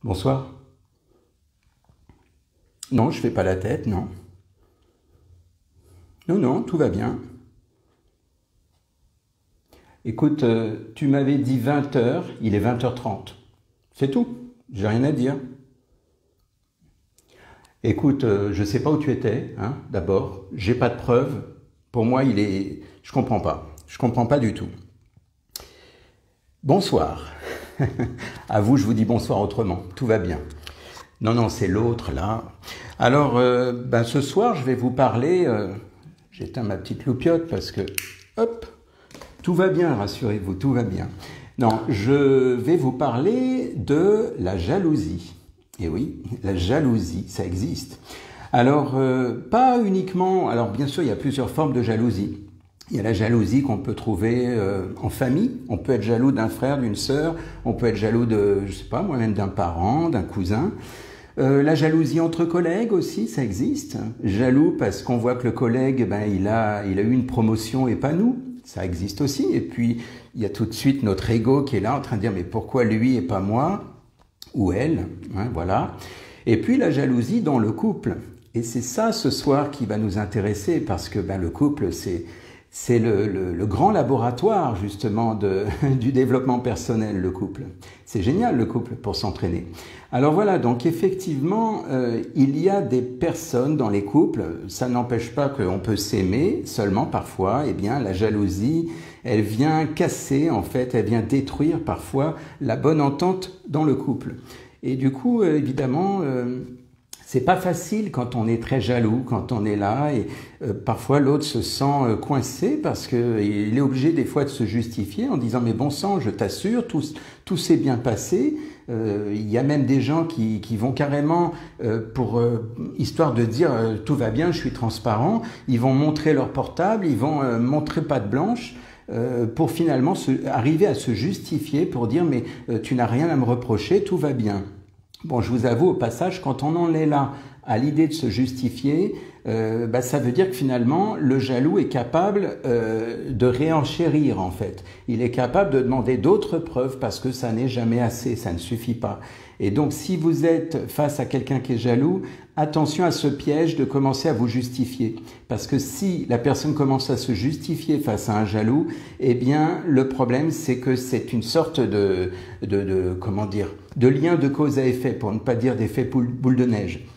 Bonsoir. Non, je fais pas la tête, non. Non, non, tout va bien. Écoute, tu m'avais dit 20 heures, il est 20h30. C'est tout, j'ai rien à dire. Écoute, je sais pas où tu étais, hein, d'abord. J'ai pas de preuves. Pour moi, il est... Je comprends pas. Je comprends pas du tout. Bonsoir. À vous, je vous dis bonsoir autrement. Tout va bien. Non, non, c'est l'autre, là. Alors, ce soir, je vais vous parler... J'éteins ma petite loupiote parce que... Hop, tout va bien, rassurez-vous, tout va bien. Non, je vais vous parler de la jalousie. Et oui, la jalousie, ça existe. Alors, pas uniquement... Alors, bien sûr, il y a plusieurs formes de jalousie. Il y a la jalousie qu'on peut trouver en famille. On peut être jaloux d'un frère, d'une sœur. On peut être jaloux de, je sais pas, moi-même d'un parent, d'un cousin. La jalousie entre collègues aussi, ça existe. Jaloux parce qu'on voit que le collègue, il a eu une promotion et pas nous. Ça existe aussi. Et puis, il y a tout de suite notre ego qui est là en train de dire, mais pourquoi lui et pas moi? Ou elle, hein, voilà. Et puis, la jalousie dans le couple. Et c'est ça, ce soir, qui va nous intéresser parce que le couple, c'est le grand laboratoire, justement, du développement personnel, le couple. C'est génial, le couple, pour s'entraîner. Alors voilà, donc effectivement, il y a des personnes dans les couples, ça n'empêche pas qu'on peut s'aimer, seulement parfois, la jalousie, elle vient casser, en fait, elle vient détruire parfois la bonne entente dans le couple. Et du coup, évidemment... c'est pas facile quand on est très jaloux, quand on est là et parfois l'autre se sent coincé parce que il est obligé des fois de se justifier en disant mais bon sang, je t'assure, tout s'est bien passé. Il y a même des gens qui vont carrément pour histoire de dire tout va bien, je suis transparent, ils vont montrer leur portable, ils vont montrer patte blanche. Pour finalement arriver à se justifier pour dire mais tu n'as rien à me reprocher, tout va bien. Bon, je vous avoue, au passage, quand on en est là à l'idée de se justifier, ça veut dire que finalement, le jaloux est capable de réenchérir, en fait. Il est capable de demander d'autres preuves parce que ça n'est jamais assez, ça ne suffit pas. Et donc, si vous êtes face à quelqu'un qui est jaloux, attention à ce piège de commencer à vous justifier. Parce que si la personne commence à se justifier face à un jaloux, le problème, c'est que c'est une sorte de lien de cause à effet, pour ne pas dire d'effet boule de neige.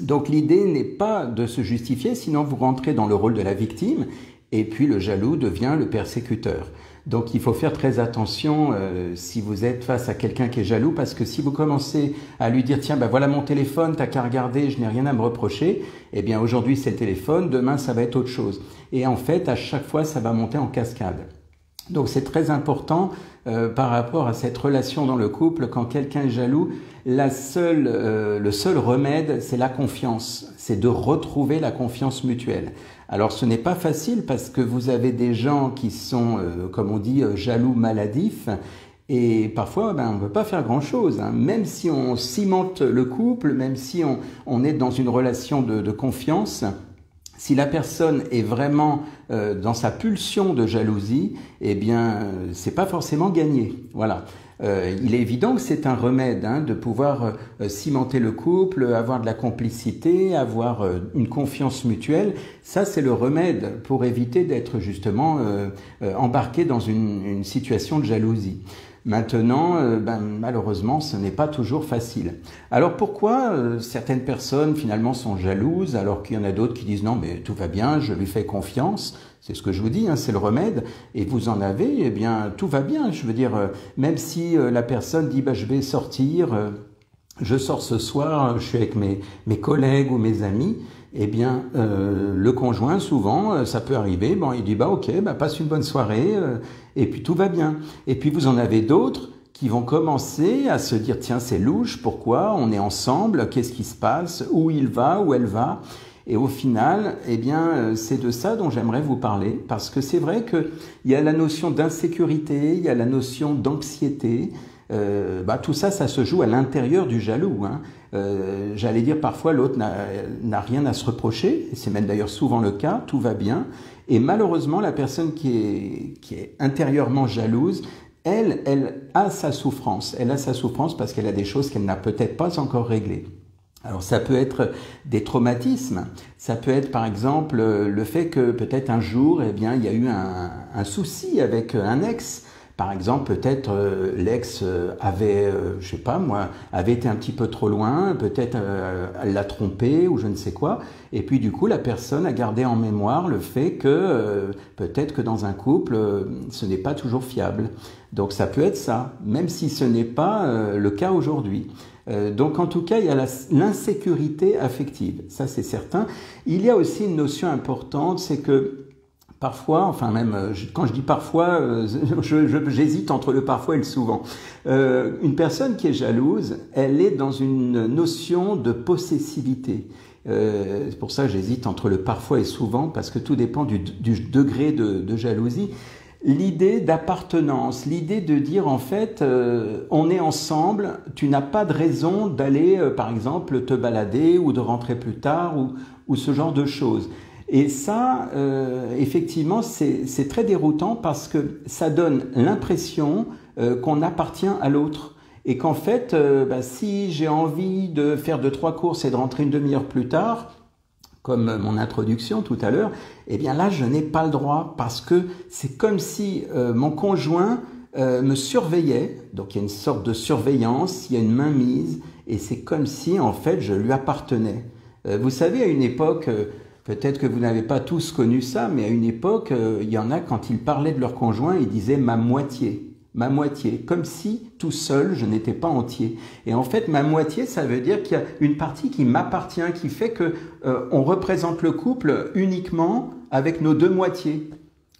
Donc l'idée n'est pas de se justifier, sinon vous rentrez dans le rôle de la victime, et puis le jaloux devient le persécuteur. Donc il faut faire très attention si vous êtes face à quelqu'un qui est jaloux, parce que si vous commencez à lui dire « Tiens, voilà mon téléphone, t'as qu'à regarder, je n'ai rien à me reprocher », aujourd'hui c'est le téléphone, demain ça va être autre chose. Et en fait, à chaque fois, ça va monter en cascade. Donc c'est très important par rapport à cette relation dans le couple, quand quelqu'un est jaloux, le seul remède, c'est la confiance, c'est de retrouver la confiance mutuelle. Alors ce n'est pas facile parce que vous avez des gens qui sont, comme on dit, jaloux maladifs, et parfois on ne peut pas faire grand-chose, hein. Même si on cimente le couple, même si on est dans une relation de confiance, si la personne est vraiment dans sa pulsion de jalousie, c'est pas forcément gagné. Voilà. Il est évident que c'est un remède de pouvoir cimenter le couple, avoir de la complicité, avoir une confiance mutuelle. Ça, c'est le remède pour éviter d'être justement embarqué dans une situation de jalousie. Maintenant, malheureusement, ce n'est pas toujours facile. Alors pourquoi certaines personnes finalement sont jalouses alors qu'il y en a d'autres qui disent non mais tout va bien, je lui fais confiance. C'est ce que je vous dis, c'est le remède. Et vous en avez, tout va bien. Je veux dire, même si la personne dit je vais sortir, je sors ce soir, je suis avec mes collègues ou mes amis. Le conjoint, souvent, ça peut arriver, il dit ok, passe une bonne soirée, et puis tout va bien. Et puis vous en avez d'autres qui vont commencer à se dire tiens, c'est louche, pourquoi? On est ensemble, qu'est-ce qui se passe? Où il va, où elle va? Et au final, c'est de ça dont j'aimerais vous parler, parce que c'est vrai qu'il y a la notion d'insécurité, il y a la notion d'anxiété. Tout ça, ça se joue à l'intérieur du jaloux. J'allais dire parfois l'autre n'a rien à se reprocher, et c'est même d'ailleurs souvent le cas, tout va bien. Et malheureusement, la personne qui est intérieurement jalouse, elle a sa souffrance. Elle a sa souffrance parce qu'elle a des choses qu'elle n'a peut-être pas encore réglées. Alors ça peut être des traumatismes, ça peut être par exemple le fait que peut-être un jour, eh bien, il y a eu un souci avec un ex. Par exemple, peut-être l'ex avait, je sais pas moi, avait été un petit peu trop loin, peut-être elle l'a trompé ou je ne sais quoi, et puis du coup la personne a gardé en mémoire le fait que peut-être que dans un couple, ce n'est pas toujours fiable. Donc ça peut être ça, même si ce n'est pas le cas aujourd'hui. Donc en tout cas, il y a l'insécurité affective, ça c'est certain. Il y a aussi une notion importante, c'est que parfois, enfin même quand je dis parfois, j'hésite entre le parfois et le souvent. Une personne qui est jalouse, elle est dans une notion de possessivité. C'est pour ça que j'hésite entre le parfois et souvent, parce que tout dépend du degré de jalousie. L'idée d'appartenance, l'idée de dire en fait, on est ensemble, tu n'as pas de raison d'aller, par exemple, te balader ou de rentrer plus tard ou ce genre de choses. Et ça, effectivement, c'est très déroutant parce que ça donne l'impression qu'on appartient à l'autre. Et qu'en fait, si j'ai envie de faire 2-3 courses et de rentrer une demi-heure plus tard, comme mon introduction tout à l'heure, eh bien là, je n'ai pas le droit parce que c'est comme si mon conjoint me surveillait. Donc il y a une sorte de surveillance, il y a une mainmise, et c'est comme si en fait je lui appartenais. Vous savez, à une époque, peut-être que vous n'avez pas tous connu ça, mais à une époque, il y en a quand ils parlaient de leur conjoint, ils disaient ma moitié, comme si tout seul je n'étais pas entier. Et en fait, ma moitié, ça veut dire qu'il y a une partie qui m'appartient, qui fait que on représente le couple uniquement avec nos deux moitiés.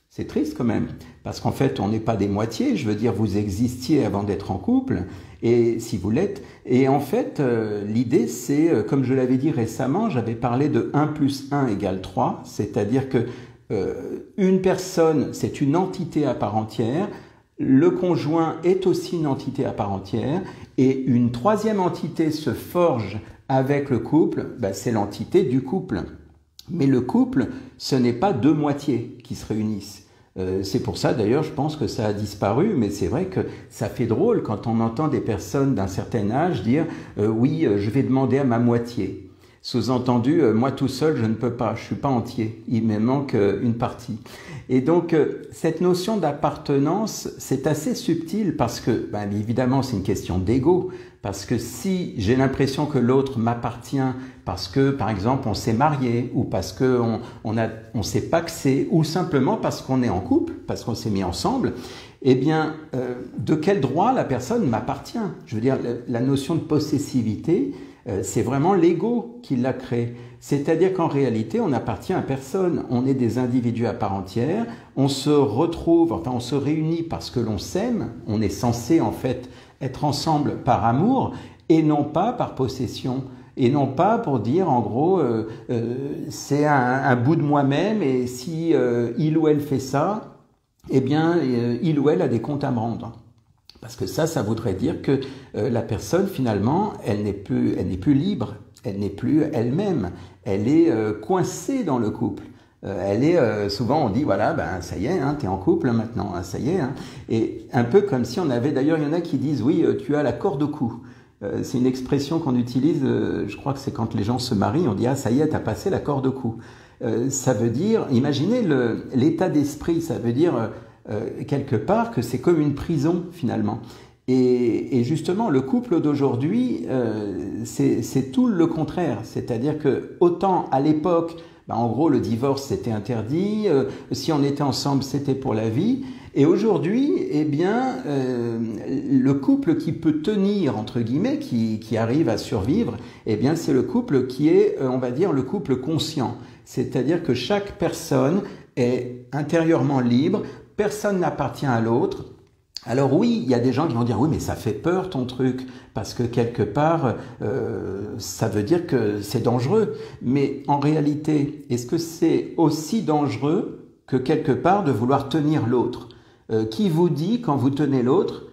C'est triste quand même, parce qu'en fait, on n'est pas des moitiés. Je veux dire, vous existiez avant d'être en couple, et si vous l'êtes. Et en fait, l'idée, c'est, comme je l'avais dit récemment, j'avais parlé de 1 + 1 = 3, c'est-à-dire que une personne, c'est une entité à part entière. Le conjoint est aussi une entité à part entière, et une troisième entité se forge avec le couple, c'est l'entité du couple. Mais le couple, ce n'est pas deux moitiés qui se réunissent. C'est pour ça d'ailleurs, je pense que ça a disparu, mais c'est vrai que ça fait drôle quand on entend des personnes d'un certain âge dire oui, je vais demander à ma moitié. Sous-entendu, moi tout seul, je ne peux pas, je suis pas entier, il me manque une partie. Et donc, cette notion d'appartenance, c'est assez subtil parce que, évidemment, c'est une question d'ego. Parce que si j'ai l'impression que l'autre m'appartient parce que, par exemple, on s'est marié, ou parce que on s'est pacsé, ou simplement parce qu'on est en couple, parce qu'on s'est mis ensemble, eh bien, de quel droit la personne m'appartient? Je veux dire, la notion de possessivité, c'est vraiment l'ego qui l'a créé. C'est-à-dire qu'en réalité, on n'appartient à personne. On est des individus à part entière. On se retrouve, enfin, on se réunit parce que l'on s'aime. On est censé, en fait, être ensemble par amour et non pas par possession. Et non pas pour dire, en gros, c'est un bout de moi-même et si il ou elle fait ça, eh bien, il ou elle a des comptes à me rendre. Parce que ça voudrait dire que la personne, finalement, elle n'est plus libre, elle n'est plus elle-même, elle est coincée dans le couple. Elle est, souvent on dit, voilà, ça y est, hein, t'es en couple maintenant, hein, ça y est. Hein. Et un peu comme si on avait, d'ailleurs, il y en a qui disent, oui, tu as la corde au cou. C'est une expression qu'on utilise, je crois que c'est quand les gens se marient, on dit, ah, ça y est, t'as passé la corde au cou. Ça veut dire, imaginez l'état d'esprit, ça veut dire... quelque part que c'est comme une prison finalement. Et justement, le couple d'aujourd'hui, c'est tout le contraire. C'est-à-dire que autant à l'époque, en gros, le divorce c'était interdit, si on était ensemble c'était pour la vie. Et aujourd'hui, eh bien, le couple qui peut tenir, entre guillemets, qui arrive à survivre, eh bien, c'est le couple qui est, on va dire, le couple conscient. C'est-à-dire que chaque personne est intérieurement libre. Personne n'appartient à l'autre. Alors oui, il y a des gens qui vont dire « Oui, mais ça fait peur ton truc, parce que quelque part, ça veut dire que c'est dangereux. » Mais en réalité, est-ce que c'est aussi dangereux que quelque part de vouloir tenir l'autre? Qui vous dit, quand vous tenez l'autre,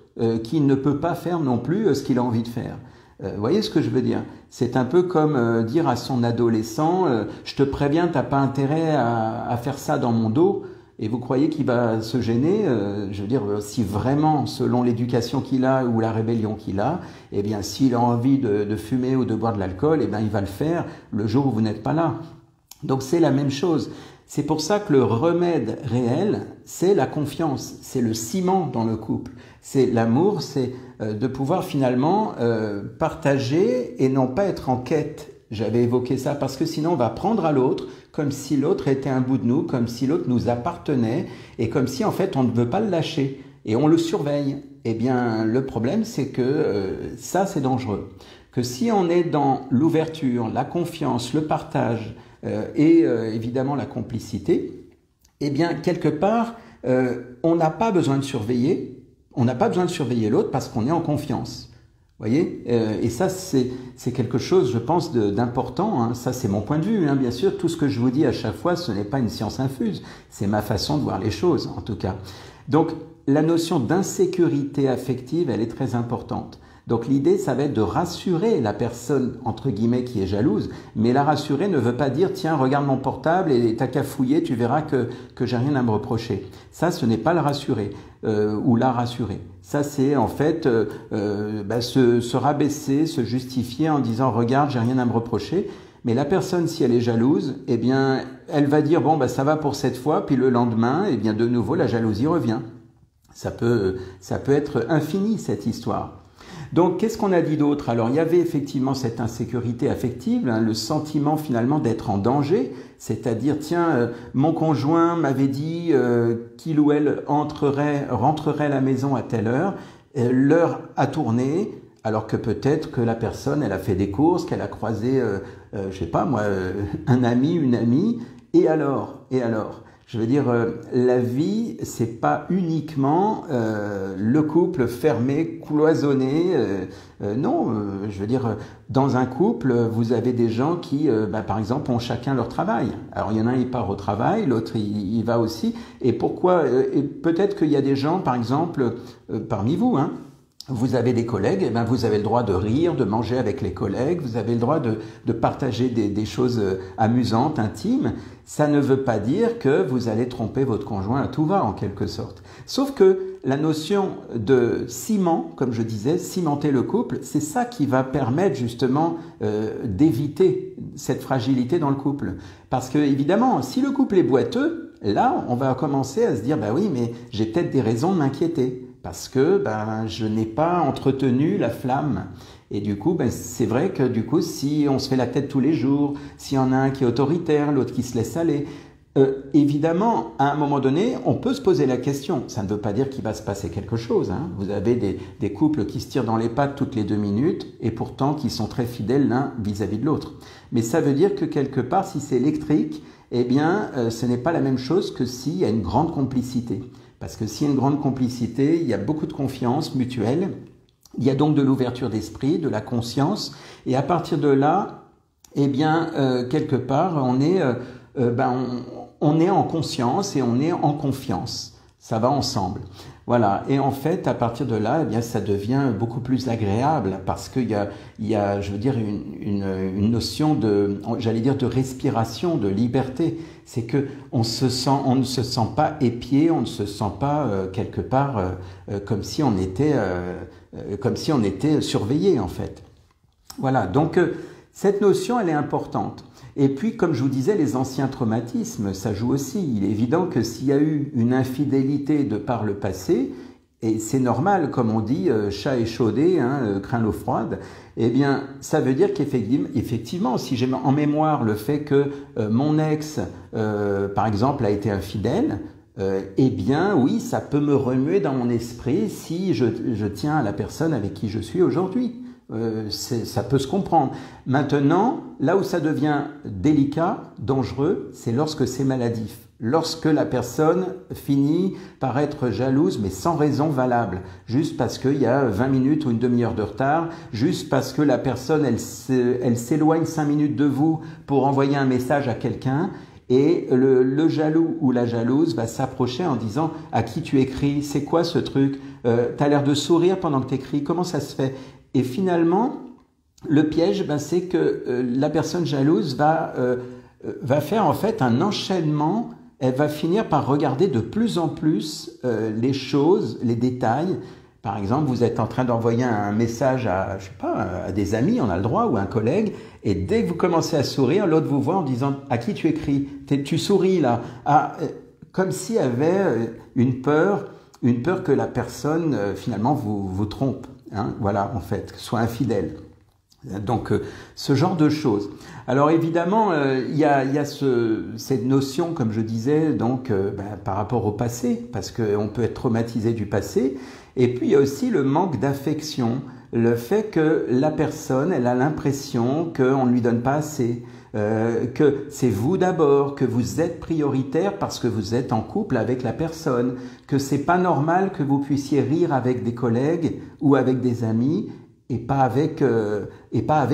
qu'il ne peut pas faire non plus ce qu'il a envie de faire? Vous voyez ce que je veux dire? C'est un peu comme dire à son adolescent « Je te préviens, t'as pas intérêt à faire ça dans mon dos ». Et vous croyez qu'il va se gêner, je veux dire, si vraiment, selon l'éducation qu'il a ou la rébellion qu'il a, eh bien, s'il a envie de fumer ou de boire de l'alcool, eh bien, il va le faire le jour où vous n'êtes pas là. Donc, c'est la même chose. C'est pour ça que le remède réel, c'est la confiance, c'est le ciment dans le couple. C'est l'amour, c'est de pouvoir finalement partager et non pas être en quête. J'avais évoqué ça parce que sinon on va prendre à l'autre comme si l'autre était un bout de nous, comme si l'autre nous appartenait et comme si en fait on ne veut pas le lâcher et on le surveille. Eh bien le problème c'est que ça c'est dangereux. Que si on est dans l'ouverture, la confiance, le partage et évidemment la complicité, eh bien quelque part on n'a pas besoin de surveiller, on n'a pas besoin de surveiller l'autre parce qu'on est en confiance. Voyez, et ça c'est quelque chose, je pense, d'important. Hein. Ça c'est mon point de vue, hein. Bien sûr. Tout ce que je vous dis à chaque fois, ce n'est pas une science infuse. C'est ma façon de voir les choses, en tout cas. Donc la notion d'insécurité affective, elle est très importante. Donc l'idée, ça va être de rassurer la personne, entre guillemets, qui est jalouse, mais la rassurer ne veut pas dire « tiens, regarde mon portable et t'as qu'à fouiller, tu verras que j'ai rien à me reprocher ». Ça, ce n'est pas le rassurer ou la rassurer. Ça, c'est en fait se rabaisser, se justifier en disant « regarde, j'ai rien à me reprocher ». Mais la personne, si elle est jalouse, eh bien, elle va dire « bon, ça va pour cette fois », puis le lendemain, eh bien, de nouveau, la jalousie revient. Ça peut être infini, cette histoire. Donc, qu'est-ce qu'on a dit d'autre? Alors, il y avait effectivement cette insécurité affective, hein, le sentiment finalement d'être en danger, c'est-à-dire, tiens, mon conjoint m'avait dit qu'il ou elle rentrerait à la maison à telle heure, l'heure a tourné, alors que peut-être que la personne, elle a fait des courses, qu'elle a croisé, je sais pas moi, un ami, une amie, et alors? Je veux dire, la vie, c'est pas uniquement le couple fermé, cloisonné. Non, je veux dire, dans un couple, vous avez des gens qui, par exemple, ont chacun leur travail. Alors, il y en a un, il part au travail, l'autre, il va aussi. Et pourquoi et peut-être qu'il y a des gens, par exemple, parmi vous, hein, vous avez des collègues, eh ben vous avez le droit de rire, de manger avec les collègues, vous avez le droit de partager des choses amusantes, intimes. Ça ne veut pas dire que vous allez tromper votre conjoint à tout va, en quelque sorte. Sauf que la notion de ciment, comme je disais, cimenter le couple, c'est ça qui va permettre justement d'éviter cette fragilité dans le couple. Parce que évidemment, si le couple est boiteux, là, on va commencer à se dire, bah oui, mais j'ai peut-être des raisons de m'inquiéter. Parce que je n'ai pas entretenu la flamme. Et du coup, c'est vrai que du coup, si on se fait la tête tous les jours, s'il y en a un qui est autoritaire, l'autre qui se laisse aller, évidemment, à un moment donné, on peut se poser la question. Ça ne veut pas dire qu'il va se passer quelque chose. Hein. Vous avez des couples qui se tirent dans les pattes toutes les 2 minutes et pourtant qui sont très fidèles l'un vis-à-vis de l'autre. Mais ça veut dire que quelque part, si c'est électrique, eh bien, ce n'est pas la même chose que s'il y a une grande complicité. Parce que s'il y a une grande complicité, il y a beaucoup de confiance mutuelle, il y a donc de l'ouverture d'esprit, de la conscience, et à partir de là, eh bien, quelque part, on est en conscience et on est en confiance. Ça va ensemble. Voilà. Et en fait, à partir de là, eh bien, ça devient beaucoup plus agréable parce qu'il y a, je veux dire, une notion de, j'allais dire, de respiration, de liberté. C'est que on ne se sent pas épié, on ne se sent pas quelque part comme si on était surveillé en fait. Voilà. Donc cette notion, elle est importante. Et puis, comme je vous disais, les anciens traumatismes, ça joue aussi. Il est évident que s'il y a eu une infidélité de par le passé, et c'est normal, comme on dit, chat échaudé, hein, craint l'eau froide, eh bien, ça veut dire qu'effectivement, si j'ai en mémoire le fait que mon ex, par exemple, a été infidèle, eh bien, oui, ça peut me remuer dans mon esprit si je tiens à la personne avec qui je suis aujourd'hui. Ça peut se comprendre. Maintenant, là où ça devient délicat, dangereux, c'est lorsque c'est maladif. Lorsque la personne finit par être jalouse, mais sans raison valable, juste parce qu'il y a 20 minutes ou une demi-heure de retard, juste parce que la personne, elle s'éloigne 5 minutes de vous pour envoyer un message à quelqu'un, et le jaloux ou la jalouse va s'approcher en disant « à qui tu écris? C'est quoi ce truc? T'as l'air de sourire pendant que t'écris, comment ça se fait ?» Et finalement, le piège, c'est que la personne jalouse va faire en fait un enchaînement. elle va finir par regarder de plus en plus les choses, les détails. Par exemple, vous êtes en train d'envoyer un message à, je sais pas, à des amis, on a le droit, ou un collègue, et dès que vous commencez à sourire, l'autre vous voit en disant « À qui tu écris ? Tu souris là ?» Comme s'il y avait une peur que la personne, finalement, vous trompe. Hein, voilà, en fait, soit infidèle. Donc, ce genre de choses. Alors, évidemment, il y a cette notion, comme je disais, donc, par rapport au passé, parce qu'on peut être traumatisé du passé. Et puis, il y a aussi le manque d'affection, le fait que la personne, elle a l'impression qu'on ne lui donne pas assez, que c'est vous d'abord, que vous êtes prioritaire parce que vous êtes en couple avec la personne, que c'est pas normal que vous puissiez rire avec des collègues ou avec des amis et pas avec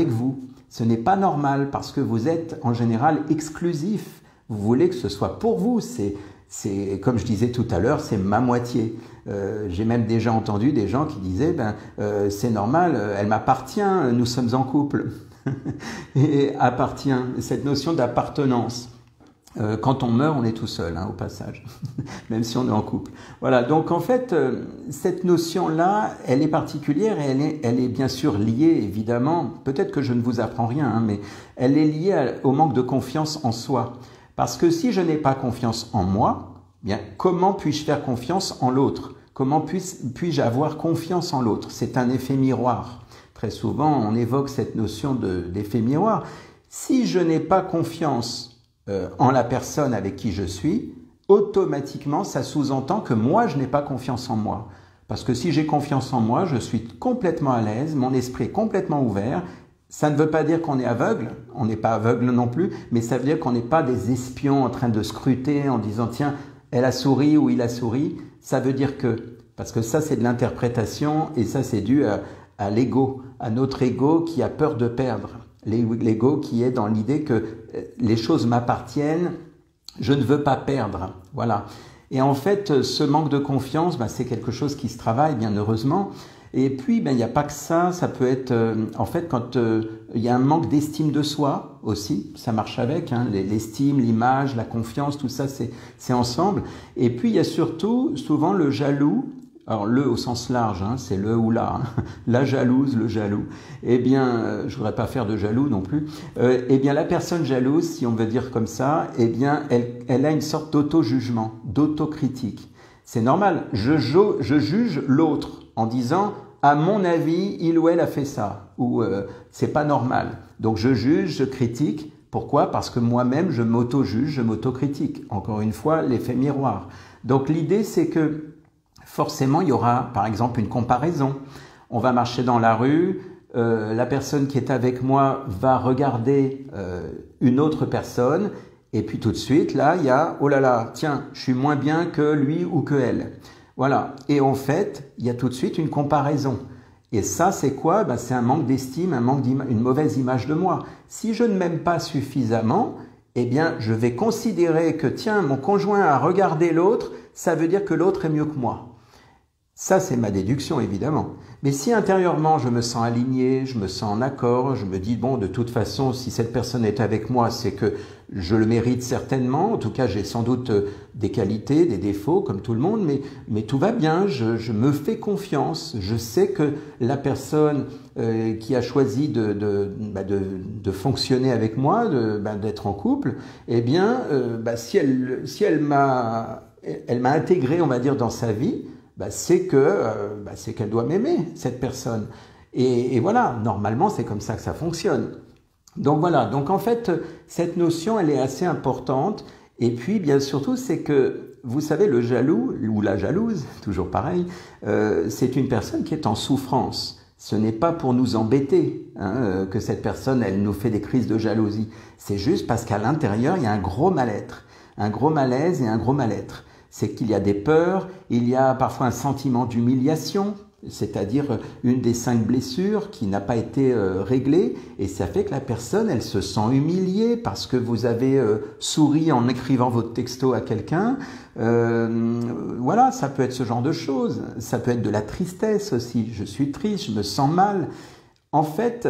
vous. Ce n'est pas normal parce que vous êtes en général exclusif. Vous voulez que ce soit pour vous. C'est comme je disais tout à l'heure, c'est ma moitié. J'ai même déjà entendu des gens qui disaient c'est normal, elle m'appartient, nous sommes en couple. Et appartient, cette notion d'appartenance. Quand on meurt, on est tout seul, hein, au passage, même si on est en couple. Voilà, donc en fait, cette notion-là, elle est particulière et elle est bien sûr liée, évidemment, peut-être que je ne vous apprends rien, hein, mais elle est liée au manque de confiance en soi. Parce que si je n'ai pas confiance en moi, bien, comment puis-je faire confiance en l'autre? Comment puis-je avoir confiance en l'autre? C'est un effet miroir. Très souvent, on évoque cette notion d'effet miroir. Si je n'ai pas confiance en la personne avec qui je suis, automatiquement, ça sous-entend que moi, je n'ai pas confiance en moi. Parce que si j'ai confiance en moi, je suis complètement à l'aise, mon esprit est complètement ouvert. Ça ne veut pas dire qu'on est aveugle, on n'est pas aveugle non plus, mais ça veut dire qu'on n'est pas des espions en train de scruter en disant « tiens, elle a souri ou il a souri ». Ça veut dire que, parce que ça c'est de l'interprétation et ça c'est dû à l'ego, à notre ego qui a peur de perdre. L'ego qui est dans l'idée que les choses m'appartiennent, je ne veux pas perdre. Voilà. Et en fait, ce manque de confiance, c'est quelque chose qui se travaille, bien heureusement. Et puis, il n'y a pas que ça. Ça peut être, en fait, quand il y a un manque d'estime de soi aussi, ça marche avec. Hein, l'estime, l'image, la confiance, tout ça, c'est ensemble. Et puis, il y a surtout, souvent, le jaloux. Alors, le au sens large, hein, c'est le ou la, hein, la jalouse, le jaloux. Eh bien, je voudrais pas faire de jaloux non plus. Eh bien, la personne jalouse, si on veut dire comme ça, eh bien, elle a une sorte d'auto-jugement, d'autocritique. C'est normal. Je juge l'autre en disant, à mon avis, il ou elle a fait ça, ou c'est pas normal. Donc, je juge, je critique. Pourquoi? Parce que moi-même, je m'auto-juge, je m'autocritique. Encore une fois, l'effet miroir. Donc, l'idée, c'est que forcément, il y aura, par exemple, une comparaison. On va marcher dans la rue, la personne qui est avec moi va regarder une autre personne, et puis tout de suite, là, il y a « oh là là, tiens, je suis moins bien que lui ou que elle ». Voilà. Et en fait, il y a tout de suite une comparaison. Et ça, c'est quoi? C'est un manque d'estime, une mauvaise image de moi. Si je ne m'aime pas suffisamment, eh bien, je vais considérer que, tiens, mon conjoint a regardé l'autre, ça veut dire que l'autre est mieux que moi. Ça, c'est ma déduction, évidemment. Mais si intérieurement, je me sens aligné, je me sens en accord, je me dis, bon, de toute façon, si cette personne est avec moi, c'est que je le mérite certainement. En tout cas, j'ai sans doute des qualités, des défauts, comme tout le monde, mais tout va bien, je me fais confiance. Je sais que la personne qui a choisi de fonctionner avec moi, d'être en couple, eh bien, si elle m'a intégré, on va dire, dans sa vie, c'est qu'elle doit m'aimer, cette personne. Et voilà, normalement, c'est comme ça que ça fonctionne. Donc voilà, donc en fait, cette notion, elle est assez importante. Et puis, bien surtout, c'est que, vous savez, le jaloux, ou la jalouse, toujours pareil, c'est une personne qui est en souffrance. Ce n'est pas pour nous embêter que cette personne, elle nous fait des crises de jalousie. C'est juste parce qu'à l'intérieur, il y a un gros mal-être, un gros malaise et un gros mal-être. C'est qu'il y a des peurs, il y a parfois un sentiment d'humiliation, c'est-à-dire une des 5 blessures qui n'a pas été réglée, et ça fait que la personne, elle se sent humiliée parce que vous avez souri en écrivant votre texto à quelqu'un. Voilà, ça peut être ce genre de choses. Ça peut être de la tristesse aussi. Je suis triste, je me sens mal. En fait,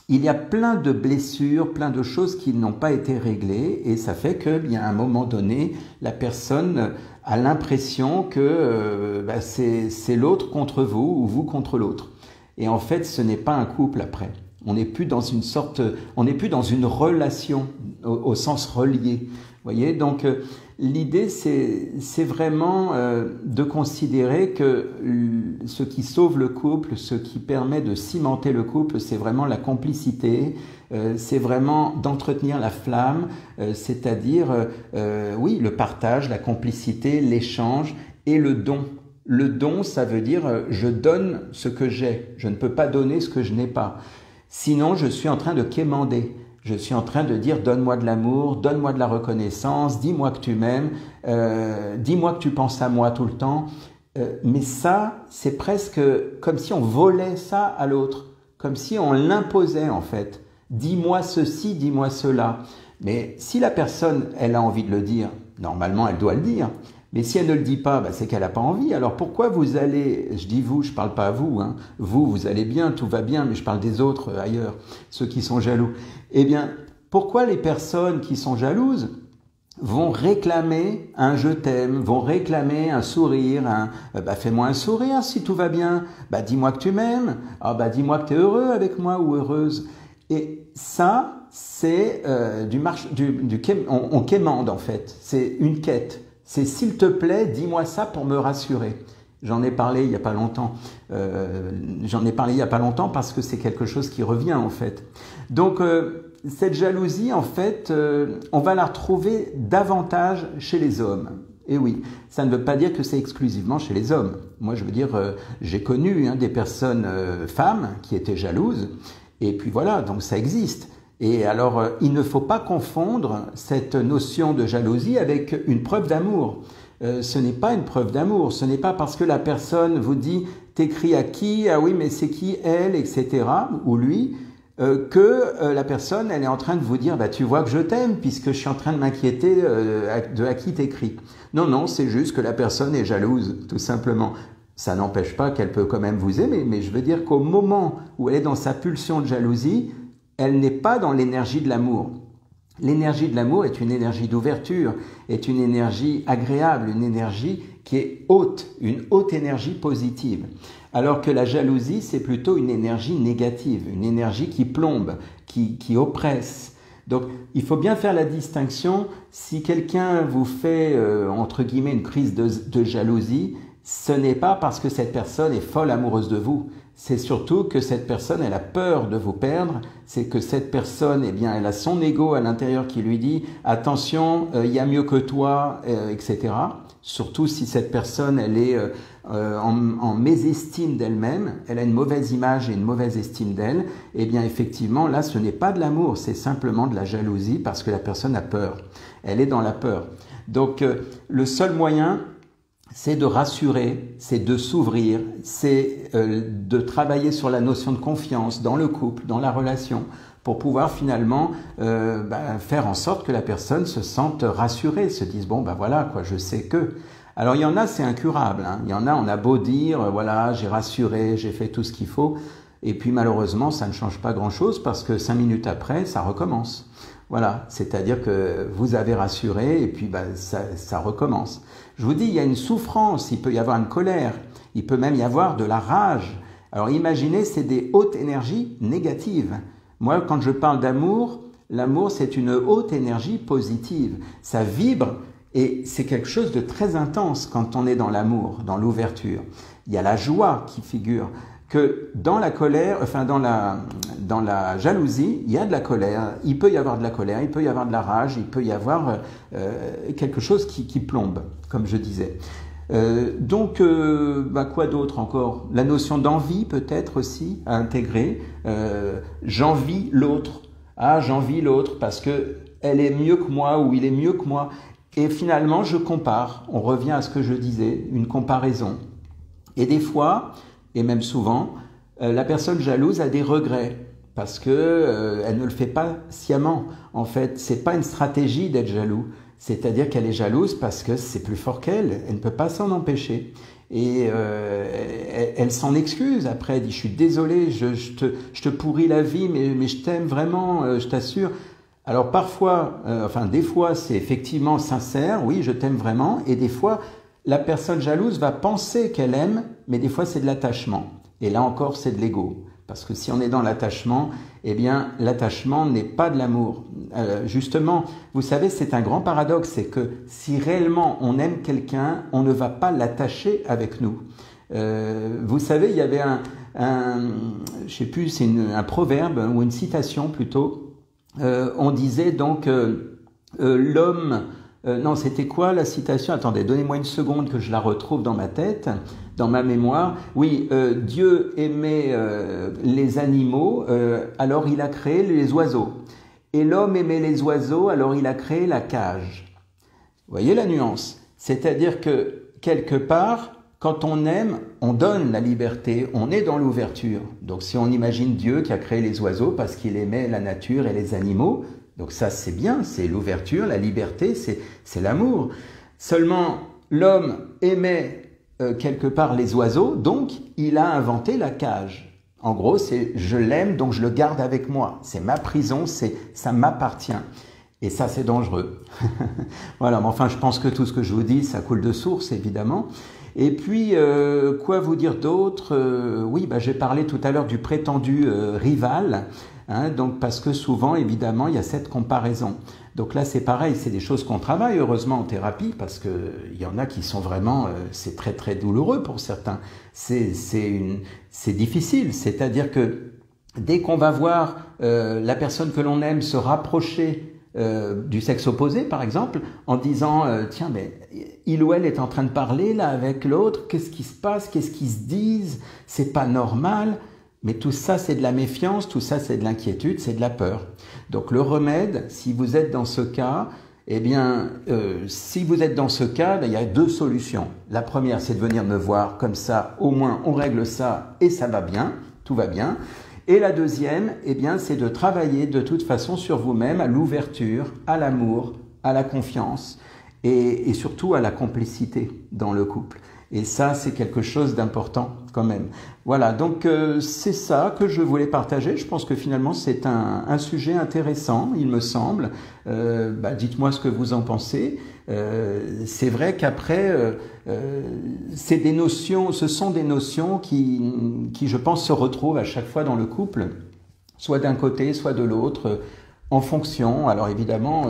il y a plein de blessures, plein de choses qui n'ont pas été réglées et ça fait que, bien, à un moment donné, la personne a l'impression que c'est l'autre contre vous ou vous contre l'autre. Et en fait, ce n'est pas un couple après. On n'est plus dans une relation au sens relié. Vous voyez, donc l'idée c'est vraiment de considérer que ce qui sauve le couple, ce qui permet de cimenter le couple, c'est vraiment la complicité, c'est vraiment d'entretenir la flamme, c'est-à-dire oui, le partage, la complicité, l'échange et le don. Le don, ça veut dire je donne ce que j'ai, je ne peux pas donner ce que je n'ai pas. Sinon, je suis en train de quémander. Je suis en train de dire donne-moi de l'amour, donne-moi de la reconnaissance, dis-moi que tu m'aimes, dis-moi que tu penses à moi tout le temps. Mais ça, c'est presque comme si on volait ça à l'autre, comme si on l'imposait en fait. Dis-moi ceci, dis-moi cela. Mais si la personne, elle a envie de le dire, normalement elle doit le dire. Mais si elle ne le dit pas, c'est qu'elle n'a pas envie. Alors pourquoi vous allez, je dis vous, je ne parle pas à vous, hein. Vous allez bien, tout va bien, mais je parle des autres ailleurs, ceux qui sont jaloux. Eh bien, pourquoi les personnes qui sont jalouses vont réclamer un je t'aime, vont réclamer un sourire, fais-moi un sourire si tout va bien, dis-moi que tu m'aimes, dis-moi que tu es heureux avec moi ou heureuse. Et ça, c'est on quémande en fait, c'est une quête. C'est s'il te plaît, dis-moi ça pour me rassurer. J'en ai parlé il n'y a pas longtemps. Parce que c'est quelque chose qui revient en fait. Donc cette jalousie en fait, on va la retrouver davantage chez les hommes. Et oui, ça ne veut pas dire que c'est exclusivement chez les hommes. Moi je veux dire, j'ai connu des personnes femmes qui étaient jalouses. Et puis voilà, donc ça existe. Et alors, il ne faut pas confondre cette notion de jalousie avec une preuve d'amour. Ce n'est pas une preuve d'amour. Ce n'est pas parce que la personne vous dit « t'écris à qui ? Ah oui, mais c'est qui elle ?» etc. ou lui, que la personne, elle est en train de vous dire « tu vois que je t'aime puisque je suis en train de m'inquiéter de à qui t'écris. » Non, non, c'est juste que la personne est jalouse, tout simplement. Ça n'empêche pas qu'elle peut quand même vous aimer, mais je veux dire qu'au moment où elle est dans sa pulsion de jalousie, elle n'est pas dans l'énergie de l'amour. L'énergie de l'amour est une énergie d'ouverture, est une énergie agréable, une énergie qui est haute, une haute énergie positive. Alors que la jalousie, c'est plutôt une énergie négative, une énergie qui plombe, qui oppresse. Donc, il faut bien faire la distinction. Si quelqu'un vous fait, entre guillemets, une crise de jalousie, ce n'est pas parce que cette personne est folle amoureuse de vous. C'est surtout que cette personne, elle a peur de vous perdre. C'est que cette personne, eh bien, elle a son ego à l'intérieur qui lui dit « Attention, il y a mieux que toi, etc. » Surtout si cette personne, elle est en mésestime d'elle-même, elle a une mauvaise image et une mauvaise estime d'elle. Eh bien, effectivement, là, ce n'est pas de l'amour, c'est simplement de la jalousie parce que la personne a peur. Elle est dans la peur. Donc, le seul moyen, c'est de rassurer, c'est de s'ouvrir, c'est de travailler sur la notion de confiance dans le couple, dans la relation, pour pouvoir finalement faire en sorte que la personne se sente rassurée, se dise bon voilà quoi, je sais que. Alors il y en a c'est incurable, hein. Il y en a on a beau dire voilà j'ai rassuré, j'ai fait tout ce qu'il faut, et puis malheureusement ça ne change pas grand-chose parce que 5 minutes après ça recommence. Voilà, c'est-à-dire que vous avez rassuré et puis ça recommence. Je vous dis, il y a une souffrance, il peut y avoir une colère, il peut même y avoir de la rage. Alors imaginez, c'est des hautes énergies négatives. Moi, quand je parle d'amour, l'amour c'est une haute énergie positive. Ça vibre et c'est quelque chose de très intense quand on est dans l'amour, dans l'ouverture. Il y a la joie qui figure. Que dans la colère, dans la jalousie, il y a de la colère, il peut y avoir de la colère, il peut y avoir de la rage, il peut y avoir quelque chose qui plombe, comme je disais. Quoi d'autre encore? La notion d'envie peut-être aussi à intégrer. J'envie l'autre. Ah, j'envie l'autre parce que elle est mieux que moi ou il est mieux que moi. Et finalement, je compare. On revient à ce que je disais, une comparaison. Et des fois, et même souvent, la personne jalouse a des regrets parce que elle ne le fait pas sciemment. En fait, c'est pas une stratégie d'être jaloux. C'est-à-dire qu'elle est jalouse parce que c'est plus fort qu'elle, elle ne peut pas s'en empêcher. Et elle s'en excuse après, elle dit « je suis désolée, je te pourris la vie, mais je t'aime vraiment, je t'assure ». Alors parfois, des fois c'est effectivement sincère, oui je t'aime vraiment, et des fois la personne jalouse va penser qu'elle aime, mais des fois c'est de l'attachement. Et là encore c'est de l'ego. Parce que si on est dans l'attachement, eh bien l'attachement n'est pas de l'amour. Justement, vous savez, c'est un grand paradoxe, c'est que si réellement on aime quelqu'un, on ne va pas l'attacher avec nous. Vous savez, il y avait je sais plus, c'est un proverbe ou une citation plutôt. On disait donc l'homme. Non, c'était quoi la citation? Attendez, donnez-moi une seconde que je la retrouve dans ma tête, dans ma mémoire. Oui, Dieu aimait les animaux, alors il a créé les oiseaux. Et l'homme aimait les oiseaux, alors il a créé la cage. Vous voyez la nuance? C'est-à-dire que, quelque part, quand on aime, on donne la liberté, on est dans l'ouverture. Donc si on imagine Dieu qui a créé les oiseaux parce qu'il aimait la nature et les animaux, donc ça c'est bien, c'est l'ouverture, la liberté, c'est l'amour. Seulement l'homme aimait quelque part les oiseaux, donc il a inventé la cage. En gros c'est je l'aime donc je le garde avec moi, c'est ma prison, ça m'appartient. Et ça c'est dangereux. Voilà, mais enfin je pense que tout ce que je vous dis ça coule de source évidemment. Et puis, quoi vous dire d'autre? Oui, j'ai parlé tout à l'heure du prétendu rival, hein, donc parce que souvent, évidemment, il y a cette comparaison. Donc là, c'est pareil, c'est des choses qu'on travaille heureusement en thérapie, parce que il y en a qui sont vraiment, c'est très très douloureux pour certains. C'est difficile, c'est-à-dire que dès qu'on va voir la personne que l'on aime se rapprocher du sexe opposé, par exemple, en disant tiens, mais il ou elle est en train de parler là avec l'autre, qu'est-ce qui se passe, qu'est-ce qu'ils se disent, c'est pas normal. Mais tout ça, c'est de la méfiance, tout ça, c'est de l'inquiétude, c'est de la peur. Donc le remède, si vous êtes dans ce cas, eh bien, si vous êtes dans ce cas, il y a deux solutions. La première, c'est de venir me voir, comme ça, au moins, on règle ça et ça va bien, tout va bien. Et la deuxième, eh bien, c'est de travailler de toute façon sur vous-même, à l'ouverture, à l'amour, à la confiance et surtout à la complicité dans le couple. Et ça, c'est quelque chose d'important quand même. Voilà, donc c'est ça que je voulais partager. Je pense que finalement, c'est un sujet intéressant, il me semble. Dites-moi ce que vous en pensez. C'est vrai qu'après, c'est des notions, ce sont des notions qui, je pense, se retrouvent à chaque fois dans le couple, soit d'un côté, soit de l'autre, en fonction. Alors évidemment,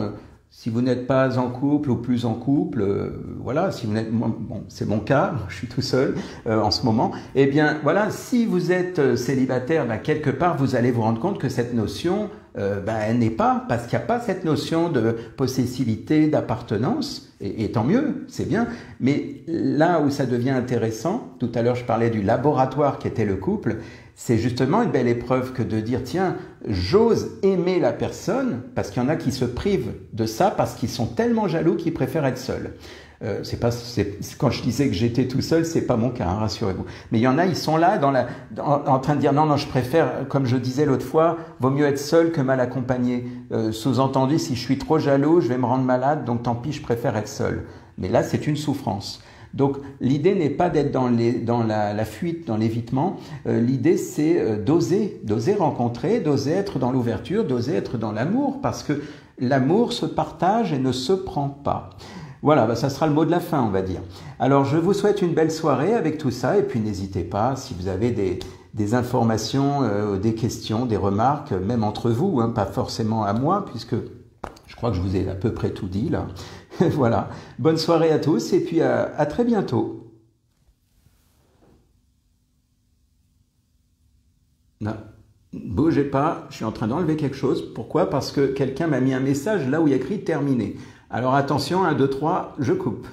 si vous n'êtes pas en couple ou plus en couple, voilà, si vous n'êtes, bon, c'est mon cas, je suis tout seul en ce moment, eh bien voilà, si vous êtes célibataire, quelque part vous allez vous rendre compte que cette notion, elle n'est pas, parce qu'il n'y a pas cette notion de possessivité, d'appartenance, et tant mieux, c'est bien, mais là où ça devient intéressant, tout à l'heure je parlais du laboratoire qui était le couple, c'est justement une belle épreuve que de dire, tiens, j'ose aimer la personne, parce qu'il y en a qui se privent de ça, parce qu'ils sont tellement jaloux qu'ils préfèrent être seuls. Quand je disais que j'étais tout seul, c'est pas mon cas, hein, rassurez-vous. Mais il y en a, ils sont là en train de dire, non, je préfère, comme je disais l'autre fois, vaut mieux être seul que mal accompagné. Sous-entendu, si je suis trop jaloux, je vais me rendre malade, donc tant pis, je préfère être seul. Mais là, c'est une souffrance. Donc l'idée n'est pas d'être dans la fuite, dans l'évitement. L'idée c'est d'oser rencontrer, d'oser être dans l'ouverture, d'oser être dans l'amour, parce que l'amour se partage et ne se prend pas. Voilà, ça sera le mot de la fin, on va dire. Alors je vous souhaite une belle soirée avec tout ça, et puis n'hésitez pas, si vous avez des informations, des questions, des remarques, même entre vous, hein, pas forcément à moi, puisque je crois que je vous ai à peu près tout dit là. Voilà, bonne soirée à tous et puis à très bientôt. Non, bougez pas, je suis en train d'enlever quelque chose. Pourquoi? Parce que quelqu'un m'a mis un message là où il y a écrit terminé. Alors attention, 1, 2, 3, je coupe.